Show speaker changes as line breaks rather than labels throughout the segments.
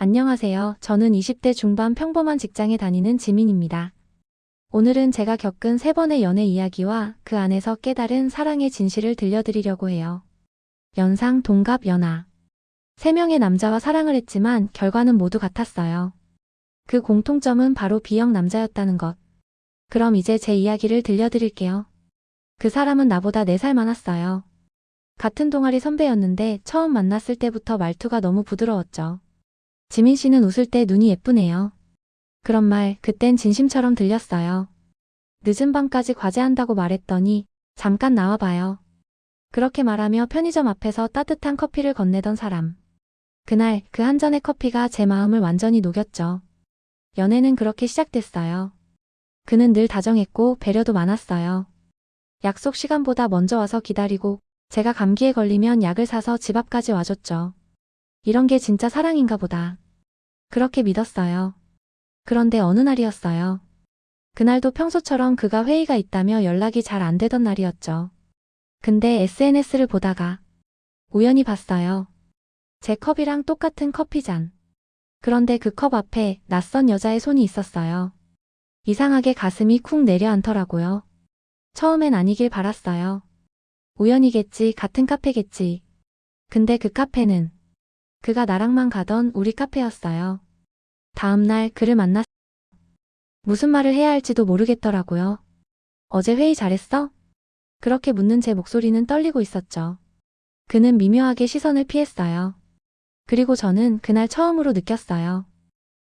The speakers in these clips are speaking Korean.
안녕하세요. 저는 20대 중반 평범한 직장에 다니는 지민입니다. 오늘은 제가 겪은 3번의 연애 이야기와 그 안에서 깨달은 사랑의 진실을 들려드리려고 해요. 연상, 동갑, 연하. 3명의 남자와 사랑을 했지만 결과는 모두 같았어요. 그 공통점은 바로 B형 남자였다는 것. 그럼 이제 제 이야기를 들려드릴게요. 그 사람은 나보다 4살 많았어요. 같은 동아리 선배였는데 처음 만났을 때부터 말투가 너무 부드러웠죠. 지민 씨는 웃을 때 눈이 예쁘네요. 그런 말 그땐 진심처럼 들렸어요. 늦은 밤까지 과제한다고 말했더니 잠깐 나와봐요. 그렇게 말하며 편의점 앞에서 따뜻한 커피를 건네던 사람. 그날 그 한 잔의 커피가 제 마음을 완전히 녹였죠. 연애는 그렇게 시작됐어요. 그는 늘 다정했고 배려도 많았어요. 약속 시간보다 먼저 와서 기다리고 제가 감기에 걸리면 약을 사서 집 앞까지 와줬죠. 이런 게 진짜 사랑인가 보다. 그렇게 믿었어요. 그런데 어느 날이었어요. 그날도 평소처럼 그가 회의가 있다며 연락이 잘 안 되던 날이었죠. 근데 SNS를 보다가 우연히 봤어요. 제 컵이랑 똑같은 커피잔. 그런데 그 컵 앞에 낯선 여자의 손이 있었어요. 이상하게 가슴이 쿵 내려앉더라고요. 처음엔 아니길 바랐어요. 우연이겠지, 같은 카페겠지. 근데 그 카페는 그가 나랑만 가던 우리 카페였어요. 다음날 그를 만났어요. 무슨 말을 해야 할지도 모르겠더라고요. 어제 회의 잘했어? 그렇게 묻는 제 목소리는 떨리고 있었죠. 그는 미묘하게 시선을 피했어요. 그리고 저는 그날 처음으로 느꼈어요.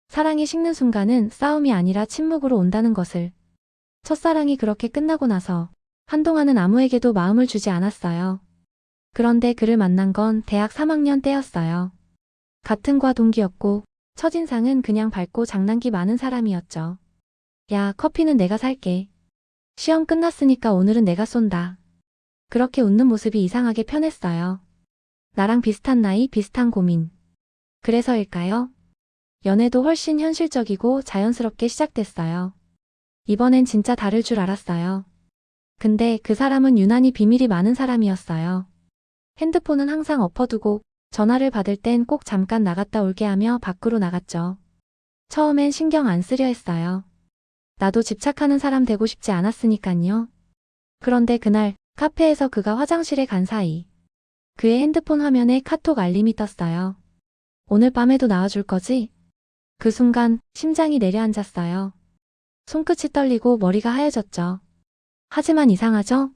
사랑이 식는 순간은 싸움이 아니라 침묵으로 온다는 것을. 첫사랑이 그렇게 끝나고 나서 한동안은 아무에게도 마음을 주지 않았어요. 그런데 그를 만난 건 대학 3학년 때였어요. 같은 과 동기였고 첫인상은 그냥 밝고 장난기 많은 사람이었죠. 야, 커피는 내가 살게. 시험 끝났으니까 오늘은 내가 쏜다. 그렇게 웃는 모습이 이상하게 편했어요. 나랑 비슷한 나이, 비슷한 고민. 그래서일까요? 연애도 훨씬 현실적이고 자연스럽게 시작됐어요. 이번엔 진짜 다를 줄 알았어요. 근데 그 사람은 유난히 비밀이 많은 사람이었어요. 핸드폰은 항상 엎어두고 전화를 받을 땐 꼭 잠깐 나갔다 올게 하며 밖으로 나갔죠. 처음엔 신경 안 쓰려 했어요. 나도 집착하는 사람 되고 싶지 않았으니깐요. 그런데 그날 카페에서 그가 화장실에 간 사이 그의 핸드폰 화면에 카톡 알림이 떴어요. 오늘 밤에도 나와줄 거지? 그 순간 심장이 내려앉았어요. 손끝이 떨리고 머리가 하얘졌죠. 하지만 이상하죠?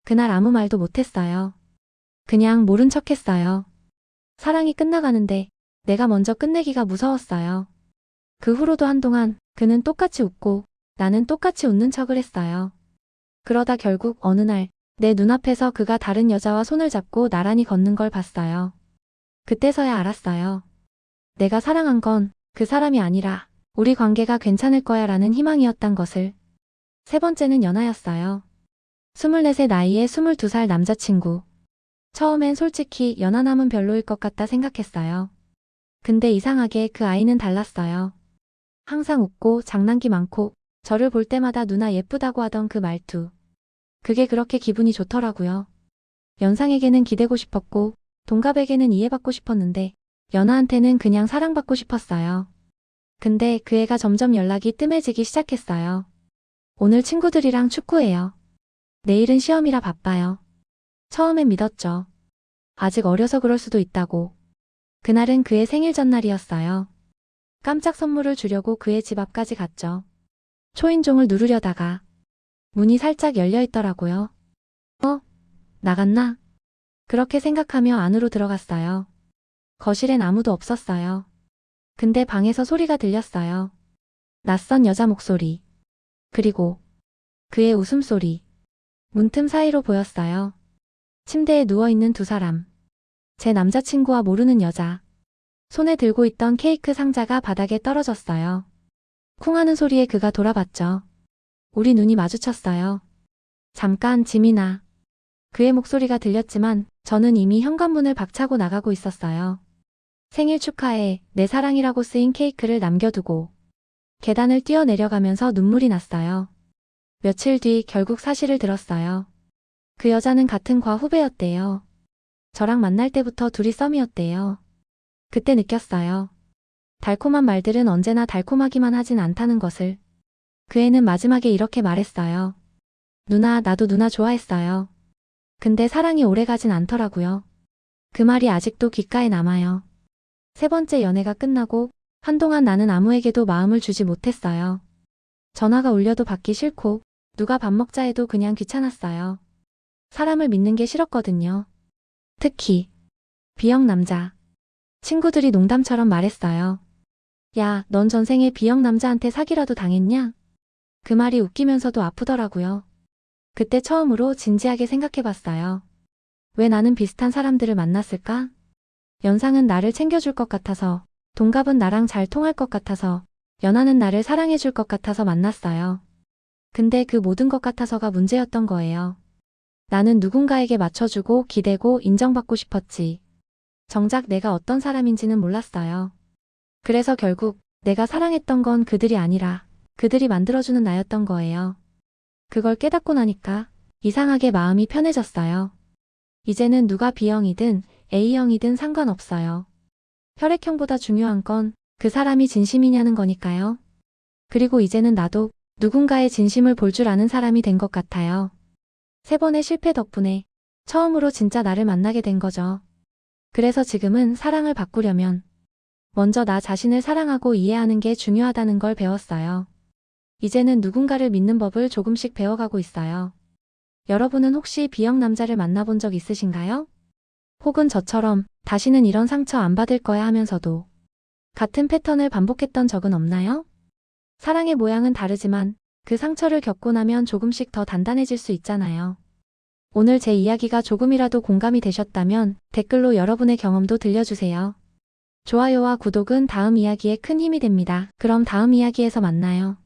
그날 아무 말도 못했어요. 그냥 모른 척했어요. 사랑이 끝나가는데 내가 먼저 끝내기가 무서웠어요. 그 후로도 한동안 그는 똑같이 웃고 나는 똑같이 웃는 척을 했어요. 그러다 결국 어느 날 내 눈앞에서 그가 다른 여자와 손을 잡고 나란히 걷는 걸 봤어요. 그때서야 알았어요. 내가 사랑한 건 그 사람이 아니라 우리 관계가 괜찮을 거야 라는 희망이었단 것을. 3번째는 연하였어요. 24세 나이에 22살 남자친구. 처음엔 솔직히 연하남은 별로일 것 같다 생각했어요. 근데 이상하게 그 아이는 달랐어요. 항상 웃고 장난기 많고 저를 볼 때마다 누나 예쁘다고 하던 그 말투. 그게 그렇게 기분이 좋더라고요. 연상에게는 기대고 싶었고 동갑에게는 이해받고 싶었는데 연하한테는 그냥 사랑받고 싶었어요. 근데 그 애가 점점 연락이 뜸해지기 시작했어요. 오늘 친구들이랑 축구해요. 내일은 시험이라 바빠요. 처음엔 믿었죠. 아직 어려서 그럴 수도 있다고. 그날은 그의 생일 전날이었어요. 깜짝 선물을 주려고 그의 집 앞까지 갔죠. 초인종을 누르려다가 문이 살짝 열려 있더라고요. 나갔나? 그렇게 생각하며 안으로 들어갔어요. 거실엔 아무도 없었어요. 근데 방에서 소리가 들렸어요. 낯선 여자 목소리. 그리고 그의 웃음소리. 문틈 사이로 보였어요. 침대에 누워있는 2사람. 제 남자친구와 모르는 여자. 손에 들고 있던 케이크 상자가 바닥에 떨어졌어요. 쿵 하는 소리에 그가 돌아봤죠. 우리 눈이 마주쳤어요. 잠깐, 지민아. 그의 목소리가 들렸지만 저는 이미 현관문을 박차고 나가고 있었어요. 생일 축하해, 내 사랑이라고 쓰인 케이크를 남겨두고 계단을 뛰어내려가면서 눈물이 났어요. 며칠 뒤 결국 사실을 들었어요. 그 여자는 같은 과 후배였대요. 저랑 만날 때부터 둘이 썸이었대요. 그때 느꼈어요. 달콤한 말들은 언제나 달콤하기만 하진 않다는 것을. 그 애는 마지막에 이렇게 말했어요. 누나, 나도 누나 좋아했어요. 근데 사랑이 오래가진 않더라고요. 그 말이 아직도 귓가에 남아요. 세 번째 연애가 끝나고 한동안 나는 아무에게도 마음을 주지 못했어요. 전화가 울려도 받기 싫고 누가 밥 먹자 해도 그냥 귀찮았어요. 사람을 믿는 게 싫었거든요. 특히 B형 남자. 친구들이 농담처럼 말했어요. 야, 넌 전생에 B형 남자한테 사기라도 당했냐? 그 말이 웃기면서도 아프더라고요. 그때 처음으로 진지하게 생각해봤어요. 왜 나는 비슷한 사람들을 만났을까? 연상은 나를 챙겨줄 것 같아서, 동갑은 나랑 잘 통할 것 같아서, 연하는 나를 사랑해줄 것 같아서 만났어요. 근데 그 모든 것 같아서가 문제였던 거예요. 나는 누군가에게 맞춰주고 기대고 인정받고 싶었지. 정작 내가 어떤 사람인지는 몰랐어요. 그래서 결국 내가 사랑했던 건 그들이 아니라 그들이 만들어주는 나였던 거예요. 그걸 깨닫고 나니까 이상하게 마음이 편해졌어요. 이제는 누가 B형이든 A형이든 상관없어요. 혈액형보다 중요한 건 그 사람이 진심이냐는 거니까요. 그리고 이제는 나도 누군가의 진심을 볼 줄 아는 사람이 된 것 같아요. 세 번의 실패 덕분에 처음으로 진짜 나를 만나게 된 거죠. 그래서 지금은 사랑을 바꾸려면 먼저 나 자신을 사랑하고 이해하는 게 중요하다는 걸 배웠어요. 이제는 누군가를 믿는 법을 조금씩 배워가고 있어요. 여러분은 혹시 B형 남자를 만나본 적 있으신가요? 혹은 저처럼 다시는 이런 상처 안 받을 거야 하면서도 같은 패턴을 반복했던 적은 없나요? 사랑의 모양은 다르지만 그 상처를 겪고 나면 조금씩 더 단단해질 수 있잖아요. 오늘 제 이야기가 조금이라도 공감이 되셨다면 댓글로 여러분의 경험도 들려주세요. 좋아요와 구독은 다음 이야기에 큰 힘이 됩니다. 그럼 다음 이야기에서 만나요.